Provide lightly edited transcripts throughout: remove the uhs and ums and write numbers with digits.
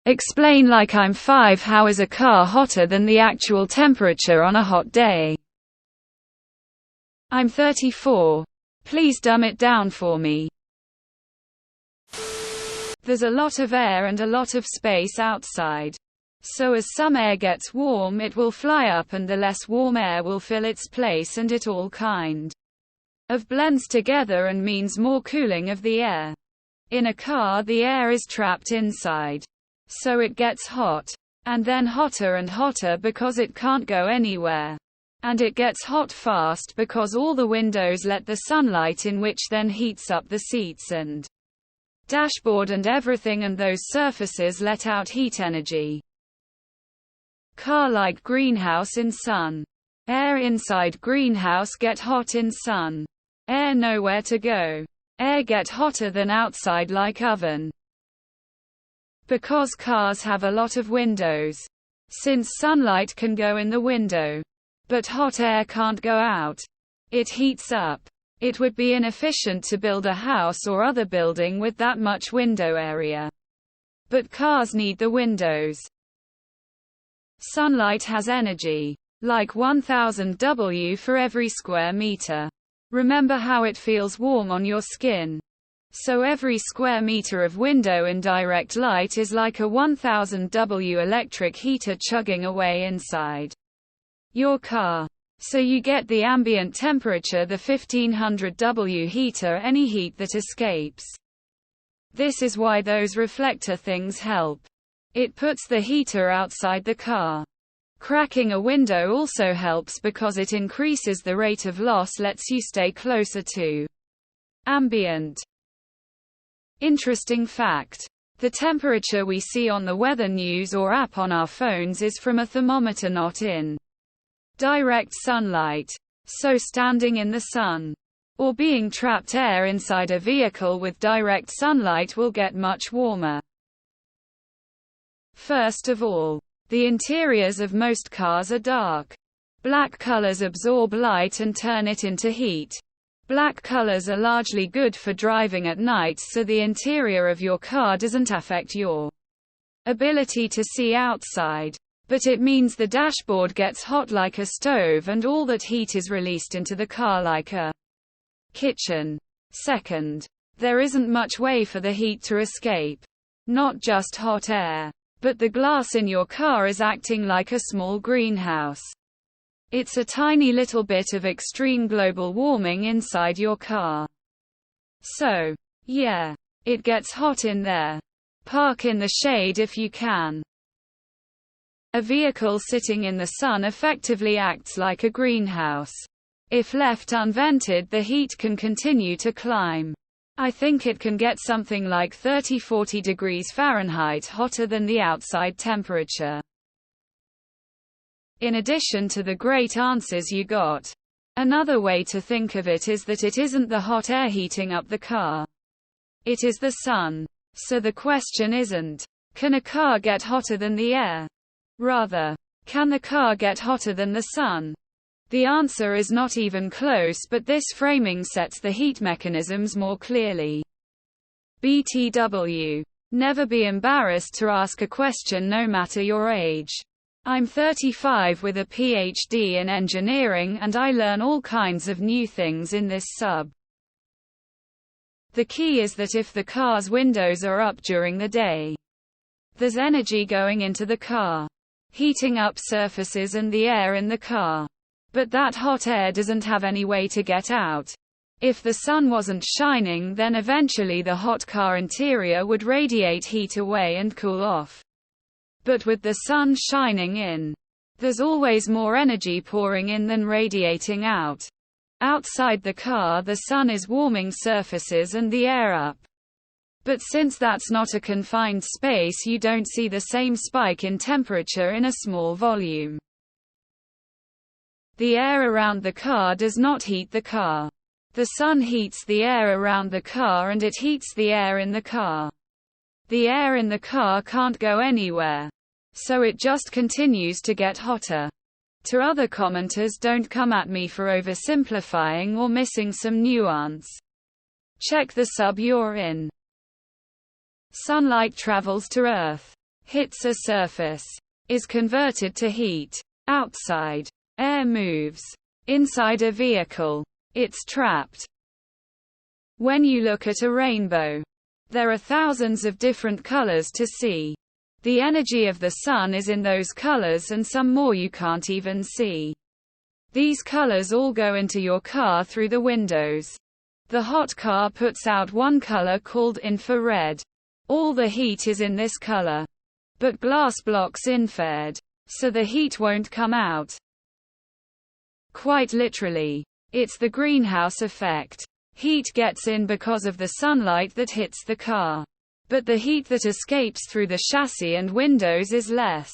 Explain like I'm 5. How is a car hotter than the actual temperature on a hot day? I'm 34. Please dumb it down for me. There's a lot of air and a lot of space outside. So as some air gets warm, it will fly up and the less warm air will fill its place, and it all kind of blends together and means more cooling of the air. In a car, the air is trapped inside. So it gets hot. And then hotter and hotter because it can't go anywhere. And it gets hot fast because all the windows let the sunlight in, which then heats up the seats and dashboard and everything, and those surfaces let out heat energy. Car like greenhouse in sun. Air inside greenhouse get hot in sun. Air nowhere to go. Air get hotter than outside like oven. Because cars have a lot of windows. Since sunlight can go in the window. But hot air can't go out. It heats up. It would be inefficient to build a house or other building with that much window area. But cars need the windows. Sunlight has energy. Like 1000 W for every square meter. Remember how it feels warm on your skin. So every square meter of window in direct light is like a 1000 W electric heater chugging away inside your car. So you get the ambient temperature, the 1500 W heater, any heat that escapes. This is why those reflector things help. It puts the heater outside the car. Cracking a window also helps because it increases the rate of loss, lets you stay closer to ambient. Interesting fact. The temperature we see on the weather news or app on our phones is from a thermometer, not in direct sunlight. So standing in the sun or being trapped air inside a vehicle with direct sunlight will get much warmer. First of all, the interiors of most cars are dark. Black colors absorb light and turn it into heat. Black colors are largely good for driving at night, so the interior of your car doesn't affect your ability to see outside. But it means the dashboard gets hot like a stove and all that heat is released into the car like a kitchen. Second, there isn't much way for the heat to escape. Not just hot air, but the glass in your car is acting like a small greenhouse. It's a tiny little bit of extreme global warming inside your car. So, yeah, it gets hot in there. Park in the shade if you can. A vehicle sitting in the sun effectively acts like a greenhouse. If left unvented, the heat can continue to climb. I think it can get something like 30–40 degrees Fahrenheit hotter than the outside temperature. In addition to the great answers you got, another way to think of it is that it isn't the hot air heating up the car. It is the sun. So the question isn't, can a car get hotter than the air? Rather, can the car get hotter than the sun? The answer is not even close, but this framing sets the heat mechanisms more clearly. BTW. Never be embarrassed to ask a question no matter your age. I'm 35 with a PhD in engineering and I learn all kinds of new things in this sub. The key is that if the car's windows are up during the day, there's energy going into the car, heating up surfaces and the air in the car. But that hot air doesn't have any way to get out. If the sun wasn't shining, then eventually the hot car interior would radiate heat away and cool off. But with the sun shining in, there's always more energy pouring in than radiating out. Outside the car, the sun is warming surfaces and the air up. But since that's not a confined space, you don't see the same spike in temperature in a small volume. The air around the car does not heat the car. The sun heats the air around the car and it heats the air in the car. The air in the car can't go anywhere. So it just continues to get hotter. To other commenters, don't come at me for oversimplifying or missing some nuance. Check the sub you're in. Sunlight travels to Earth. hits a surface, is converted to heat. Outside, air moves. Inside a vehicle, it's trapped. When you look at a rainbow, there are thousands of different colors to see. The energy of the sun is in those colors and some more you can't even see. These colors all go into your car through the windows. The hot car puts out one color called infrared. All the heat is in this color. But glass blocks infrared, so the heat won't come out. Quite literally, it's the greenhouse effect. Heat gets in because of the sunlight that hits the car. But the heat that escapes through the chassis and windows is less.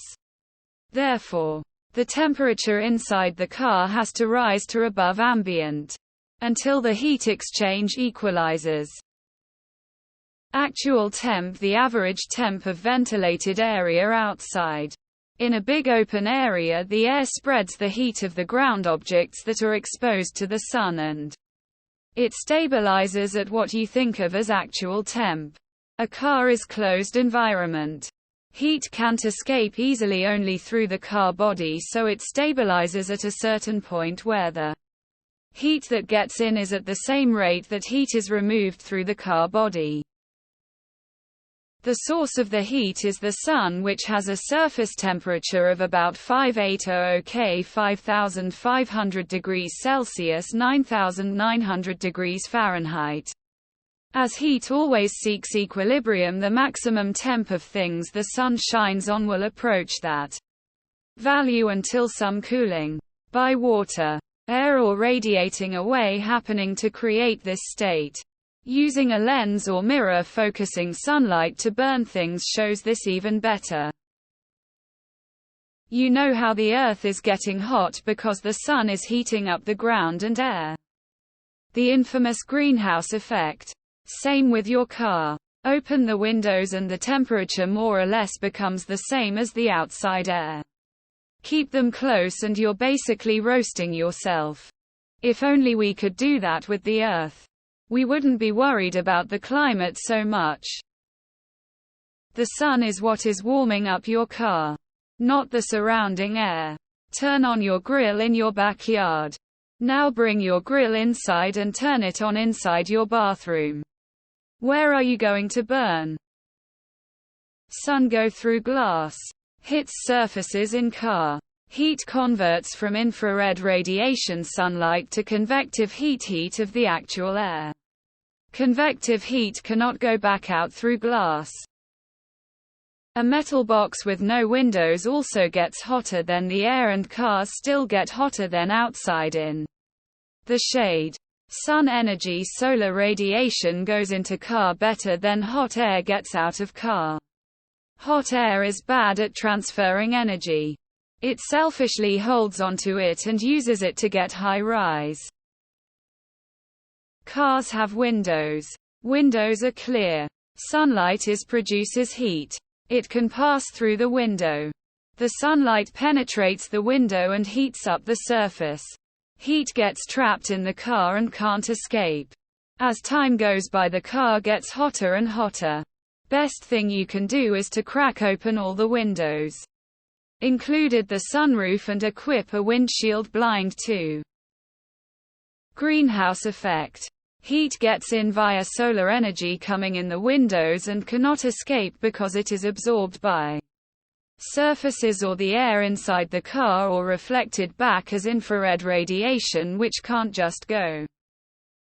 Therefore, the temperature inside the car has to rise to above ambient, until the heat exchange equalizes. Actual temp: the average temp of ventilated area outside. In a big open area, the air spreads the heat of the ground objects that are exposed to the sun and it stabilizes at what you think of as actual temp. A car is closed environment. Heat can't escape easily only through the car body, so it stabilizes at a certain point where the heat that gets in is at the same rate that heat is removed through the car body. The source of the heat is the sun, which has a surface temperature of about 5800 K, 5500 degrees Celsius, 9900 degrees Fahrenheit. As heat always seeks equilibrium, the maximum temp of things the sun shines on will approach that value until some cooling by water, air, or radiating away happening to create this state. Using a lens or mirror focusing sunlight to burn things shows this even better. You know how the Earth is getting hot because the sun is heating up the ground and air. The infamous greenhouse effect. Same with your car. Open the windows and the temperature more or less becomes the same as the outside air. Keep them close and you're basically roasting yourself. If only we could do that with the Earth. We wouldn't be worried about the climate so much. The sun is what is warming up your car, not the surrounding air. Turn on your grill in your backyard. Now bring your grill inside and turn it on inside your bathroom. Where are you going to burn? Sun go through glass. Hits surfaces in car. Heat converts from infrared radiation sunlight to convective heat of the actual air. Convective heat cannot go back out through glass. A metal box with no windows also gets hotter than the air, and cars still get hotter than outside in the shade. Sun energy, solar radiation, goes into car better than hot air gets out of car. Hot air is bad at transferring energy. It selfishly holds onto it and uses it to get high rise. Cars have windows. Windows are clear. Sunlight produces heat. It can pass through the window. The sunlight penetrates the window and heats up the surface. Heat gets trapped in the car and can't escape. As time goes by, the car gets hotter and hotter. Best thing you can do is to crack open all the windows, included the sunroof, and equip a windshield blind too. Greenhouse effect. Heat gets in via solar energy coming in the windows and cannot escape because it is absorbed by surfaces or the air inside the car, or reflected back as infrared radiation, which can't just go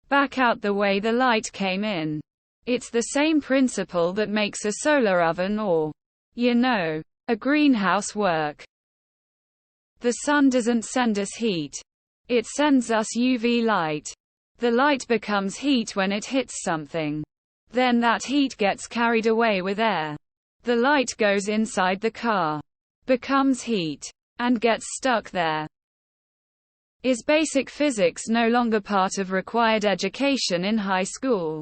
back out the way the light came in. It's the same principle that makes a solar oven or, a greenhouse work. The sun doesn't send us heat. It sends us UV light. The light becomes heat when it hits something. Then that heat gets carried away with air. The light goes inside the car, becomes heat, and gets stuck there. Is basic physics no longer part of required education in high school?